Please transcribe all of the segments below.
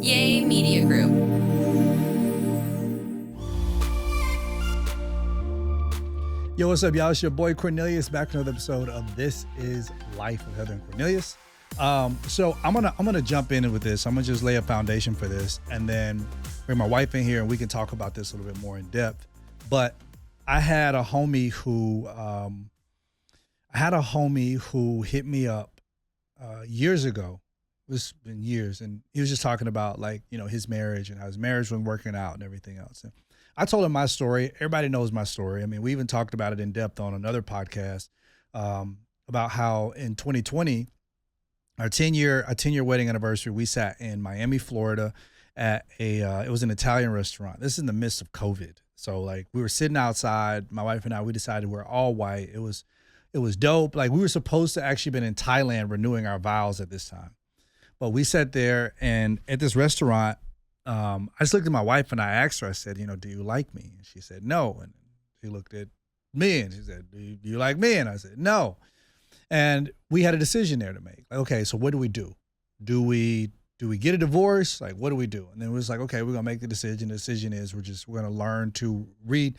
Yay Media Group. Yo, what's up, y'all? It's your boy Cornelius back with another episode of This Is Life with Heather and Cornelius. So I'm gonna jump in with this. I'm gonna just lay a foundation for this, and then bring my wife in here, and we can talk about this a little bit more in depth. But I had a homie who hit me up years ago. It's been years, and he was just talking about his marriage and how his marriage wasn't working out and everything else. And I told him my story. Everybody knows my story. I mean, we even talked about it in depth on another podcast about how in 2020, our 10-year wedding anniversary, we sat in Miami, Florida at it was an Italian restaurant. This is in the midst of COVID. So we were sitting outside, my wife and I, we decided we're all white. It was dope. We were supposed to actually been in Thailand renewing our vows at this time. But we sat there, and at this restaurant, I just looked at my wife and I asked her, I said, do you like me? And she said, no. And she looked at me and she said, do you like me? And I said, no. And we had a decision there to make. Okay, so what do we do? Do we get a divorce? What do we do? And then it was okay, we're gonna make the decision. The decision is we're gonna learn to relearn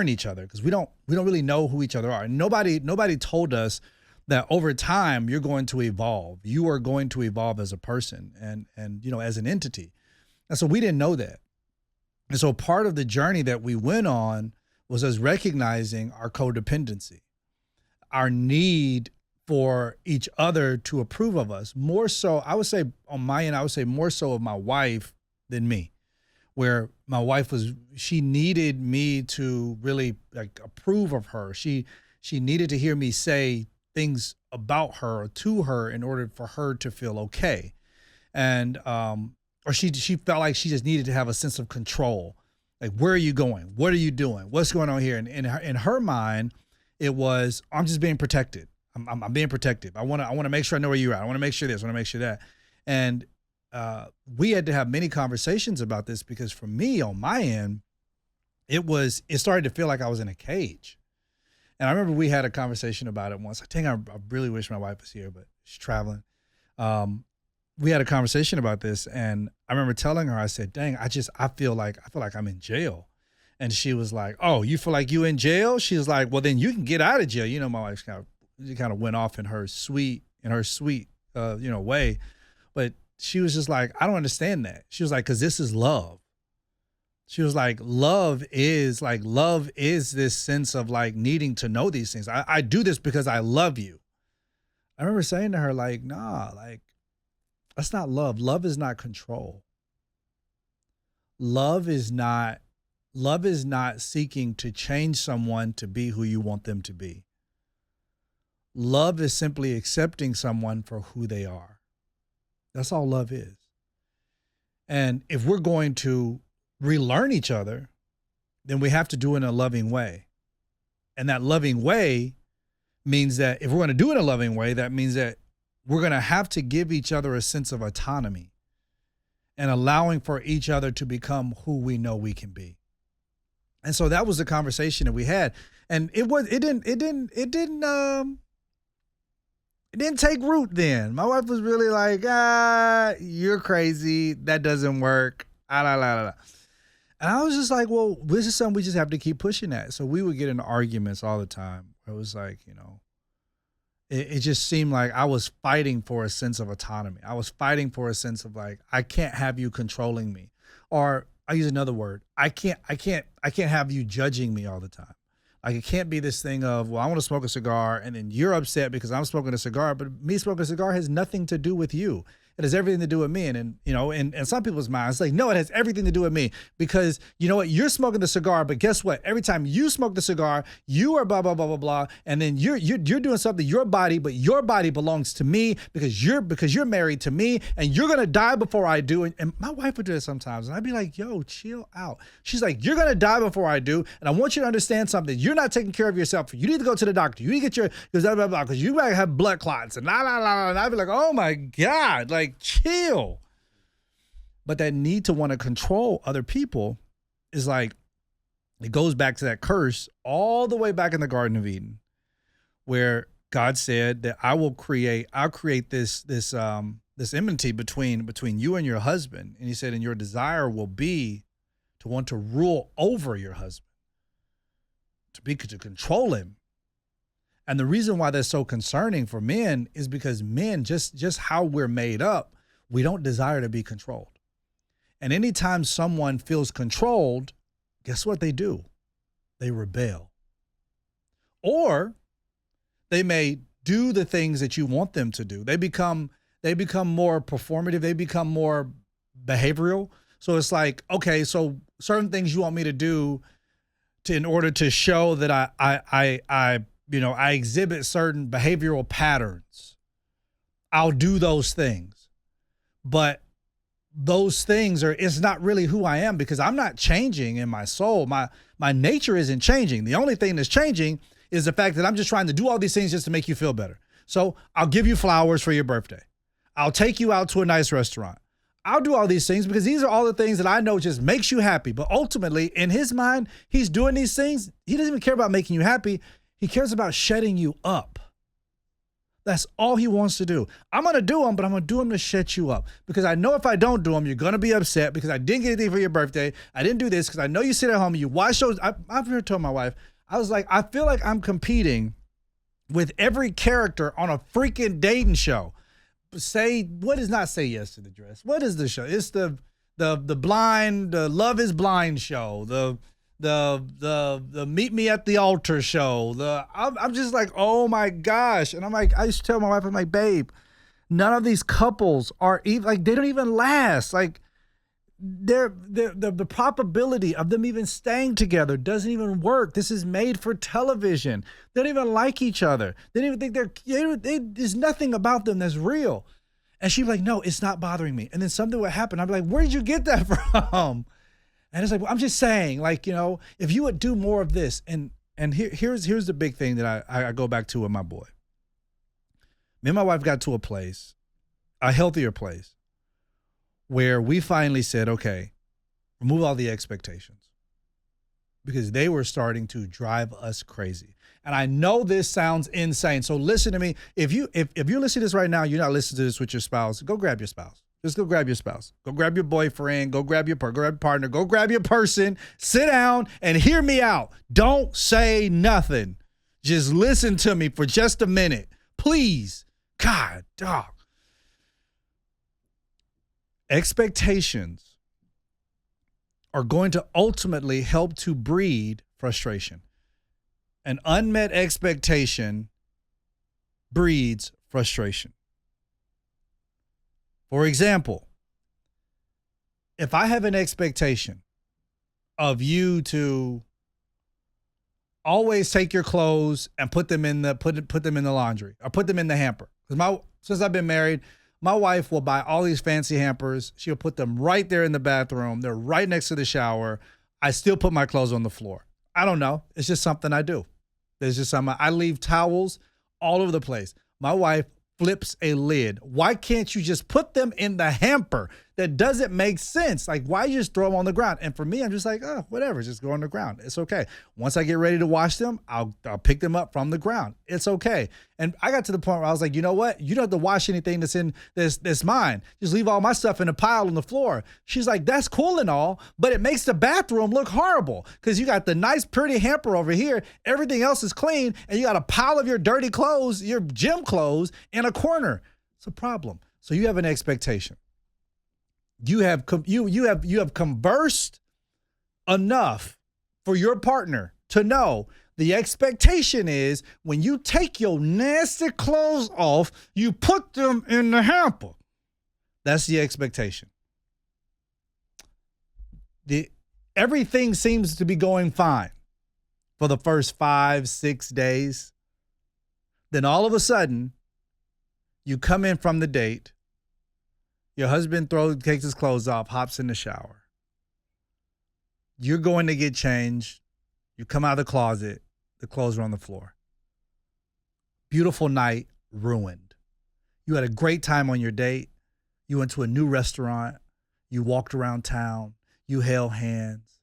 each other, because we don't really know who each other are. And nobody told us that over time you're going to evolve. You are going to evolve as a person and as an entity. And so we didn't know that. And so part of the journey that we went on was us recognizing our codependency, our need for each other to approve of us. More so, I would say on my end, more so of my wife than me, where my wife she needed me to really approve of her. She needed to hear me say things about her or to her in order for her to feel okay. And, or she felt like she just needed to have a sense of control. Where are you going? What are you doing? What's going on here? And in her mind, it was, I'm just being protected. I'm being protective. I want to make sure I know where you're at. I want to make sure this, I want to make sure that. And, we had to have many conversations about this, because for me on my end, it started to feel like I was in a cage. And I remember we had a conversation about it once. I really wish my wife was here, but she's traveling. We had a conversation about this, and I remember telling her, I said, dang, I feel like I'm in jail. And she was like, oh, you feel like you in jail? She was like, well, then you can get out of jail. My wife kind of went off in her sweet way. But she was just like, I don't understand that. She was like, because this is love. She was like, love is this sense of needing to know these things. I do this because I love you. I remember saying to her, nah, that's not love. Love is not control. Love is not seeking to change someone to be who you want them to be. Love is simply accepting someone for who they are. That's all love is. And if we're going to relearn each other, then we have to do it in a loving way. And that loving way means that if we're going to do it in a loving way, that means that we're going to have to give each other a sense of autonomy and allowing for each other to become who we know we can be. And so that was the conversation that we had. And it didn't take root then. My wife was really like, you're crazy. That doesn't work. And I was just like, well, this is something we just have to keep pushing at. So we would get into arguments all the time. It was it just seemed like I was fighting for a sense of autonomy. I was fighting for a sense of I can't have you controlling me. Or I use another word. I can't have you judging me all the time. It can't be this thing of, well, I want to smoke a cigar and then you're upset because I'm smoking a cigar, but me smoking a cigar has nothing to do with you. It has everything to do with me. And in some people's minds, no, it has everything to do with me, because you know what? You're smoking the cigar, but guess what? Every time you smoke the cigar, you are blah, blah, blah, blah, blah. And then you're doing something, your body, but your body belongs to me because you're married to me, and you're going to die before I do. And my wife would do it sometimes. And I'd be like, yo, chill out. She's like, you're going to die before I do. And I want you to understand something. You're not taking care of yourself. You need to go to the doctor. You need to get because blah, blah, blah, because you might have blood clots and la, la, la. And I'd be like, oh my God, chill. But that need to want to control other people is it goes back to that curse all the way back in the Garden of Eden, where God said that I'll create this this enmity between you and your husband. And he said, and your desire will be to want to rule over your husband, to control him. And the reason why that's so concerning for men is because men, just how we're made up, we don't desire to be controlled. And anytime someone feels controlled, guess what they do? They rebel. Or they may do the things that you want them to do. They become more performative. They become more behavioral. So it's like, okay, so certain things you want me to do in order to show that I exhibit certain behavioral patterns. I'll do those things. But those things it's not really who I am, because I'm not changing in my soul. My nature isn't changing. The only thing that's changing is the fact that I'm just trying to do all these things just to make you feel better. So I'll give you flowers for your birthday. I'll take you out to a nice restaurant. I'll do all these things because these are all the things that I know just makes you happy. But ultimately, in his mind, he's doing these things. He doesn't even care about making you happy. He cares about shutting you up. That's all he wants to do. I'm going to do them, but I'm going to do them to shut you up. Because I know if I don't do them, you're going to be upset because I didn't get anything for your birthday. I didn't do this because I know you sit at home and you watch shows. I've heard told my wife, I was like, I feel like I'm competing with every character on a freaking dating show. What is not Say Yes to the Dress? What is the show? It's the Love is Blind show. The Meet Me at the Altar show. I'm just like, oh my gosh. And I'm like, I used to tell my wife, I'm like, babe, none of these couples are even, like, they don't even last. Like, the probability of them even staying together doesn't even work. This is made for television. They don't even like each other. They don't even think there's nothing about them that's real. And she's like, no, it's not bothering me. And then something would happen. I'd be like, where did you get that from? And it's like, well, I'm just saying, like, if you would do more of this. And here's the big thing that I go back to with my boy. Me and my wife got to a place, a healthier place, where we finally said, okay, remove all the expectations, because they were starting to drive us crazy. And I know this sounds insane. So listen to me. If you're listening to this right now, you're not listening to this with your spouse, go grab your spouse. Just go grab your spouse. Go grab your boyfriend. Go grab your partner. Go grab your person. Sit down and hear me out. Don't say nothing. Just listen to me for just a minute. Please. God, dog. Expectations are going to ultimately help to breed frustration. An unmet expectation breeds frustration. For example, if I have an expectation of you to always take your clothes and put them in the laundry or put them in the hamper, because since I've been married, my wife will buy all these fancy hampers. She'll put them right there in the bathroom. They're right next to the shower. I still put my clothes on the floor. I don't know. It's just something I do. There's just something. I leave towels all over the place. My wife flips a lid. Why can't you just put them in the hamper? That doesn't make sense. Like, why you just throw them on the ground? And for me, I'm just like, oh, whatever, just go on the ground. It's okay. Once I get ready to wash them, I'll pick them up from the ground. It's okay. And I got to the point where I was like, you know what? You don't have to wash anything that's mine. Just leave all my stuff in a pile on the floor. She's like, that's cool and all, but it makes the bathroom look horrible because you got the nice, pretty hamper over here. Everything else is clean, and you got a pile of your dirty clothes, your gym clothes, in a corner. It's a problem. So you have an expectation. You have conversed enough for your partner to know the expectation is when you take your nasty clothes off, you put them in the hamper. That's the expectation. Everything seems to be going fine for the first 5-6 days. Then all of a sudden, you come in from the date. Your husband takes his clothes off, hops in the shower. You're going to get changed. You come out of the closet. The clothes are on the floor. Beautiful night, ruined. You had a great time on your date. You went to a new restaurant. You walked around town. You held hands.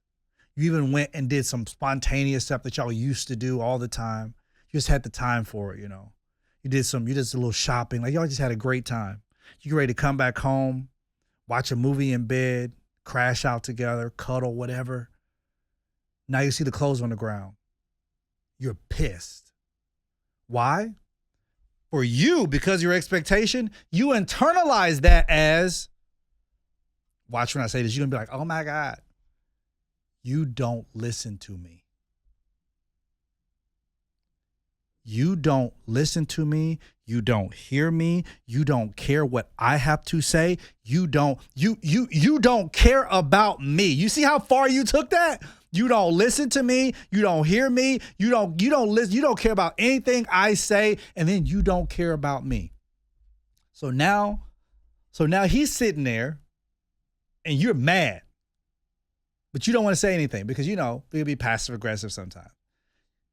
You even went and did some spontaneous stuff that y'all used to do all the time. You just had the time for it, You did a little shopping. Like, y'all just had a great time. You get ready to come back home, watch a movie in bed, crash out together, cuddle, whatever. Now you see the clothes on the ground. You're pissed. Why? For you, because your expectation, you internalize that as, watch when I say this, you're going to be like, oh my God, you don't listen to me. You don't listen to me. You don't hear me. You don't care what I have to say. You don't care about me. You see how far you took that? You don't listen to me. You don't hear me. You don't listen. You don't care about anything I say, and then you don't care about me. So now he's sitting there, and you're mad, but you don't want to say anything because it'll be passive aggressive sometimes.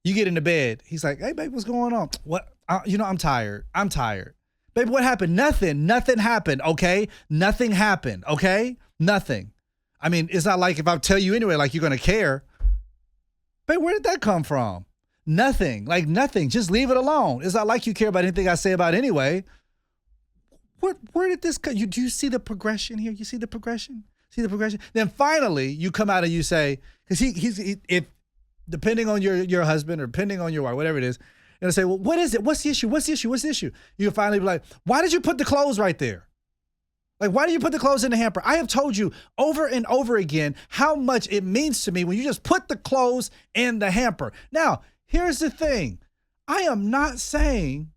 You get into bed. He's like, hey, babe, what's going on? What? I'm tired. I'm tired. Babe, what happened? Nothing happened, okay? Nothing happened, okay? Nothing. I mean, it's not like if I tell you anyway, like you're going to care. Babe, where did that come from? Nothing. Like nothing. Just leave it alone. It's not like you care about anything I say about it anyway. Where did this come? Do you see the progression here? You see the progression? See the progression? Then finally, you come out and you say, because if depending on your husband or depending on your wife, whatever it is, and say, well, what is it? What's the issue? What's the issue? What's the issue? You can finally be like, why did you put the clothes right there? Like, why do you put the clothes in the hamper? I have told you over and over again how much it means to me when you just put the clothes in the hamper. Now, here's the thing. I am not saying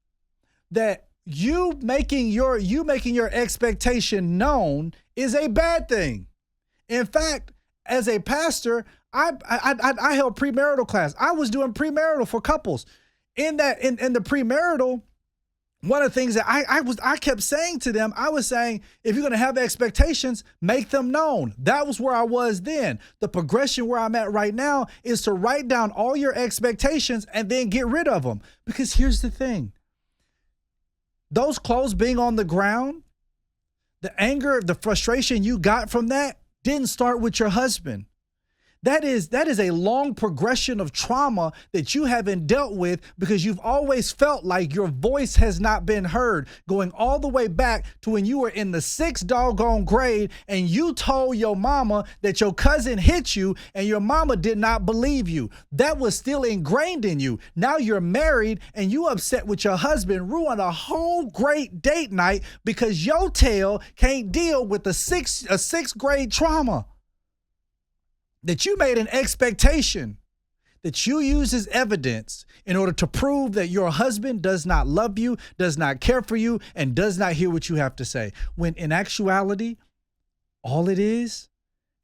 that you making your expectation known is a bad thing. In fact, as a pastor, I held premarital class. I was doing premarital for couples. In the premarital, one of the things that I kept saying to them, I was saying, if you're going to have expectations, make them known. That was where I was then. The progression where I'm at right now is to write down all your expectations and then get rid of them. Because here's the thing. Those clothes being on the ground, the anger, the frustration you got from that didn't start with your husband. That is a long progression of trauma that you haven't dealt with because you've always felt like your voice has not been heard, going all the way back to when you were in the 6th doggone grade and you told your mama that your cousin hit you and your mama did not believe you. That was still ingrained in you. Now you're married and you upset with your husband, ruined a whole great date night because your tail can't deal with a 6th grade trauma. That you made an expectation that you use as evidence in order to prove that your husband does not love you, does not care for you, and does not hear what you have to say. When in actuality, all it is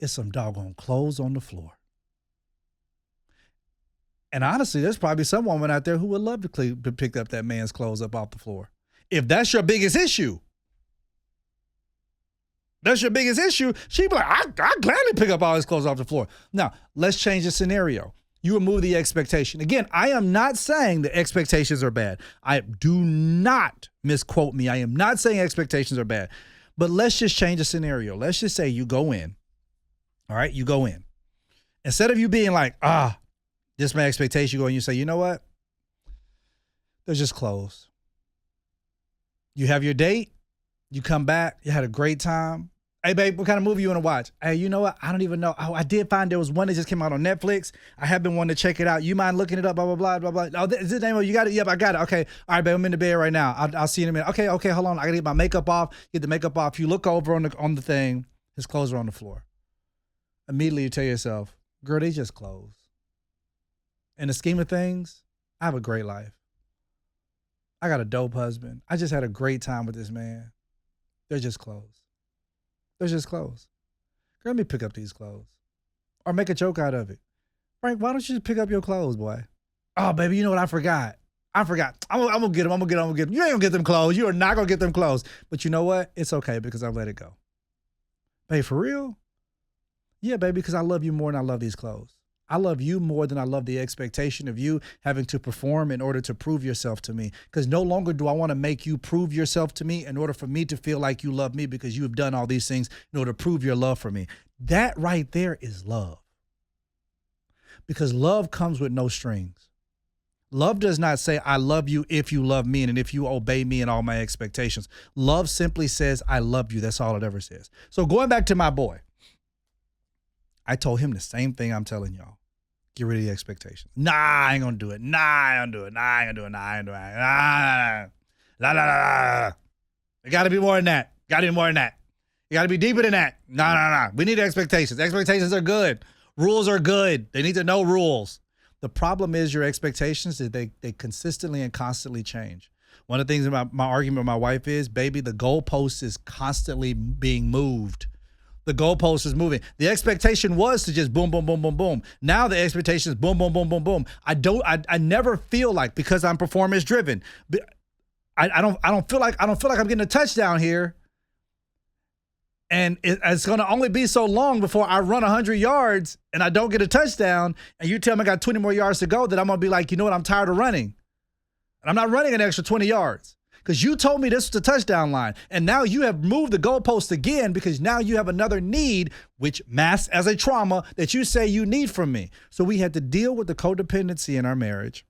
some doggone clothes on the floor. And honestly, there's probably some woman out there who would love to pick up that man's clothes up off the floor. If that's your biggest issue. That's your biggest issue. She'd be like, I gladly pick up all his clothes off the floor. Now, let's change the scenario. You remove the expectation. Again, I am not saying that expectations are bad. I do not misquote me. I am not saying expectations are bad. But let's just change the scenario. Let's just say you go in. All right, you go in. Instead of you being like, this is my expectation, you go and you say, you know what? They're just clothes. You have your date. You come back. You had a great time. Hey, babe, what kind of movie you want to watch? Hey, you know what? I don't even know. Oh, I did find there was one that just came out on Netflix. I have been wanting to check it out. You mind looking it up? Blah, blah, blah, blah, blah. Oh, is this the name of it? You got it? Yep, I got it. Okay. All right, babe, I'm in the bed right now. I'll see you in a minute. Okay, hold on. I got to get my makeup off. Get the makeup off. You look over on the thing. His clothes are on the floor. Immediately you tell yourself, girl, they just clothes. In the scheme of things, I have a great life. I got a dope husband. I just had a great time with this man. They're just clothes. They're just clothes. Girl, let me pick up these clothes. Or make a joke out of it. Frank, why don't you just pick up your clothes, boy? Oh, baby, you know what? I forgot. I'm going to get them. I'm going to get them. You ain't going to get them clothes. You are not going to get them clothes. But you know what? It's okay because I've let it go. Babe, for real? Yeah, baby, because I love you more than I love these clothes. I love you more than I love the expectation of you having to perform in order to prove yourself to me. Because no longer do I want to make you prove yourself to me in order for me to feel like you love me because you have done all these things in order to prove your love for me. That right there is love. Because love comes with no strings. Love does not say, I love you if you love me and if you obey me and all my expectations. Love simply says, I love you. That's all it ever says. So going back to my boy, I told him the same thing I'm telling y'all. Get rid of the expectations. Nah, I ain't gonna do it. Nah, I ain't gonna do it. Nah, I ain't gonna do it. Nah, I ain't gonna do it. Nah, nah, nah, nah. It gotta be more than that. Gotta be more than that. You gotta be deeper than that. Nah. We need expectations. Expectations are good. Rules are good. They need to know rules. The problem is your expectations is they consistently and constantly change. One of the things about my argument with my wife is, baby, the goalpost is constantly being moved. The goalpost is moving. The expectation was to just boom, boom, boom, boom, boom. Now the expectation is boom, boom, boom, boom, boom. I never feel like, because I'm performance driven, I don't feel like I'm getting a touchdown here. And it's going to only be so long before I run 100 yards and I don't get a touchdown. And you tell me I got 20 more yards to go, that I'm going to be like, you know what? I'm tired of running. And I'm not running an extra 20 yards because you told me this was the touchdown line. And now you have moved the goalpost again because now you have another need, which masks as a trauma that you say you need from me. So we had to deal with the codependency in our marriage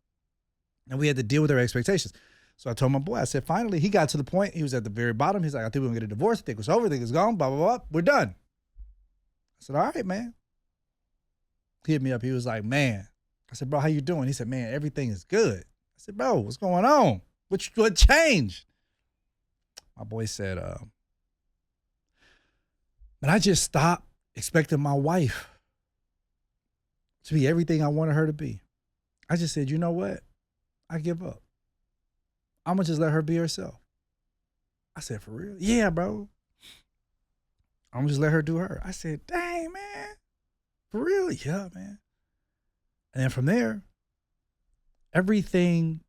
and we had to deal with our expectations. So I told my boy, I said, finally, he got to the point. He was at the very bottom. He's like, I think we're going to get a divorce. I think it's over. I think it's gone. Blah, blah, blah. We're done. I said, all right, man. He hit me up. He was like, man. I said, bro, how you doing? He said, man, everything is good. I said, bro, what's going on? What changed? My boy said, man, I just stopped expecting my wife to be everything I wanted her to be. I just said, you know what? I give up. I'm going to just let her be herself. I said, for real? Yeah, bro. I'm going to just let her do her. I said, dang, man. For real? Yeah, man. And then from there, everything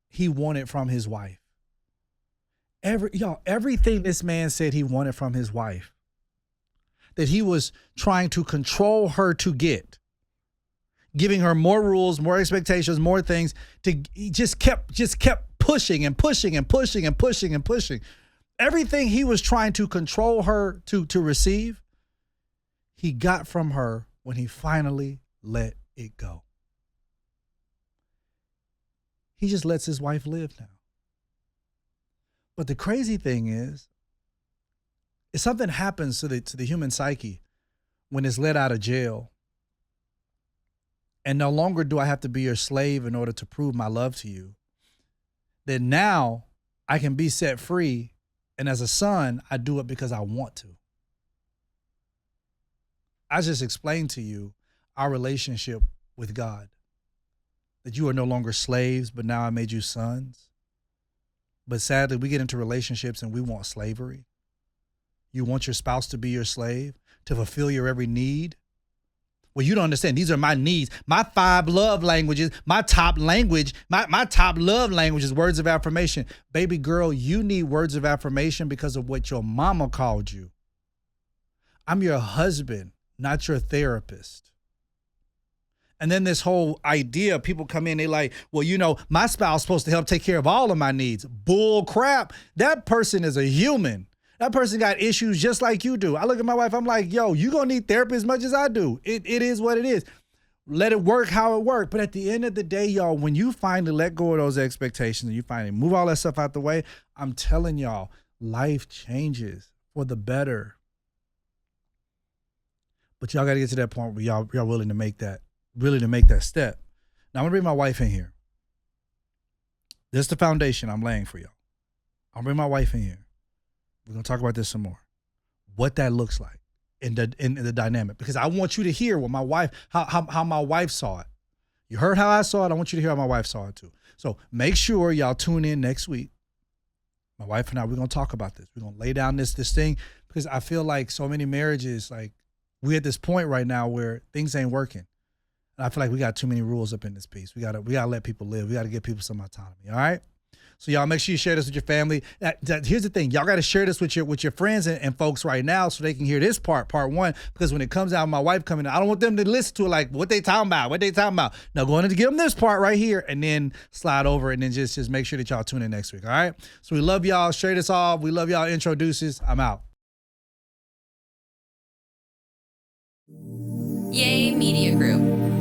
he wanted from his wife, everything this man said he wanted from his wife, that he was trying to control her to get, giving her more rules, more expectations, more things, he just kept pushing and pushing and pushing and pushing and pushing. Everything he was trying to control her to receive, he got from her when he finally let it go. He just lets his wife live now. But the crazy thing is, if something happens to the human psyche when it's let out of jail, and no longer do I have to be your slave in order to prove my love to you, then now I can be set free. And as a son, I do it because I want to. I just explained to you our relationship with God, that you are no longer slaves, but now I made you sons. But sadly, we get into relationships and we want slavery. You want your spouse to be your slave, to fulfill your every need. Well, you don't understand. These are my needs. My 5 love languages, my top language, my top love language is words of affirmation. Baby girl, you need words of affirmation because of what your mama called you. I'm your husband, not your therapist. And then this whole idea, people come in, they like, well, you know, my spouse is supposed to help take care of all of my needs. Bull crap. That person is a human. That person got issues just like you do. I look at my wife, I'm like, yo, you gonna need therapy as much as I do. It is what it is. Let it work how it works. But at the end of the day, y'all, when you finally let go of those expectations and you finally move all that stuff out the way, I'm telling y'all, life changes for the better. But y'all gotta get to that point where y'all willing to make that step. Now I'm gonna bring my wife in here. This is the foundation I'm laying for y'all. I'll bring my wife in here. We're going to talk about this some more. What that looks like in the dynamic. Because I want you to hear what my wife, how my wife saw it. You heard how I saw it. I want you to hear how my wife saw it too. So make sure y'all tune in next week. My wife and I, we're going to talk about this. We're going to lay down this thing because I feel like so many marriages, like we're at this point right now where things ain't working. And I feel like we got too many rules up in this piece. We gotta let people live. We got to give people some autonomy. All right. So y'all make sure you share this with your family. Here's the thing. Y'all got to share this with your friends and folks right now so they can hear this part 1. Because when it comes out, my wife coming out, I don't want them to listen to it like, what they talking about? Now go on and give them this part right here and then slide over and then just make sure that y'all tune in next week. All right. So we love y'all. Share this off. We love y'all. Introduces. I'm out. Yay Media Group.